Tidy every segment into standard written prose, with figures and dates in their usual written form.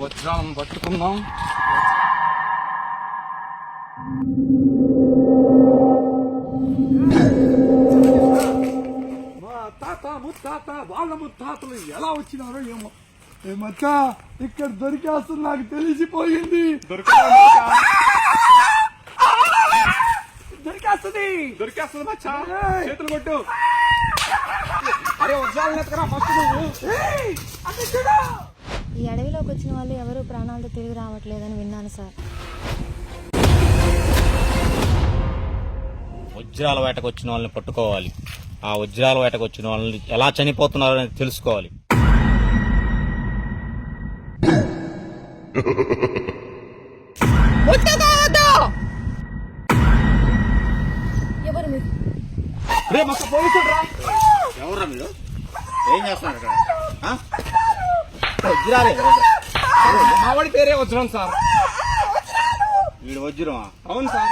వజ్రాలను పట్టుకున్నాం. మా తాత ముత్తాత వాళ్ళ ముత్తాతలు ఎలా వచ్చినారో ఏమో. ఏమచ్చా ఇక్కడ దొరికేస్తుంది నాకు తెలిసిపోయింది. దొరికేస్తుంది మచ్చా. చేతులు కొట్టు. అరే వజ్రాలను ఎత్తకరా ఫస్ట్ నువ్వు. ఈ అడవిలోకి వచ్చిన వాళ్ళు ఎవరు ప్రాణాలతో తిరిగి రావట్లేదని విన్నాను సార్. వజ్రాల వేటకు వచ్చిన వాళ్ళని పట్టుకోవాలి. ఆ వజ్రాల వేటకు వచ్చిన వాళ్ళని ఎలా చనిపోతున్నారో అనేది తెలుసుకోవాలి. ఎవరు మీరు? రే మొక్క పోలీసులు రా. ఎవరా మీరు? ఏం చేస్తున్నారు ఇక్కడ? వజ్రాలే. మావాడి పేరే వజ్రం సార్. వీడు వజ్రమా? అవును సార్.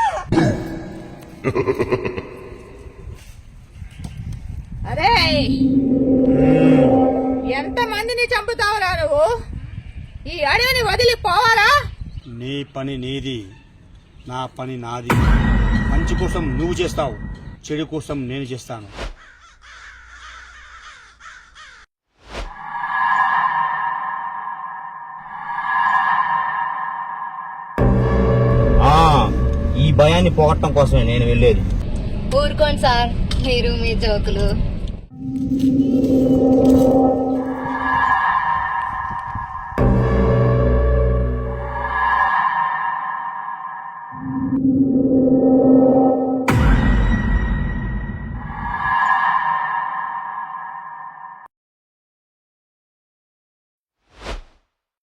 అరే ఎంత మందిని చంపుతావురా నువ్వు? ఈ అడవిని వదిలి పోవాలా? నీ పని నీది, నా పని నాది. మంచి కోసం నువ్వు చేస్తావు, చెడు కోసం నేను చేస్తాను. ఈ భయాన్ని పోగొట్టడం కోసమే నేను వెళ్ళేది. ఊరుకోండి సార్, మీరు మీ జోకులు.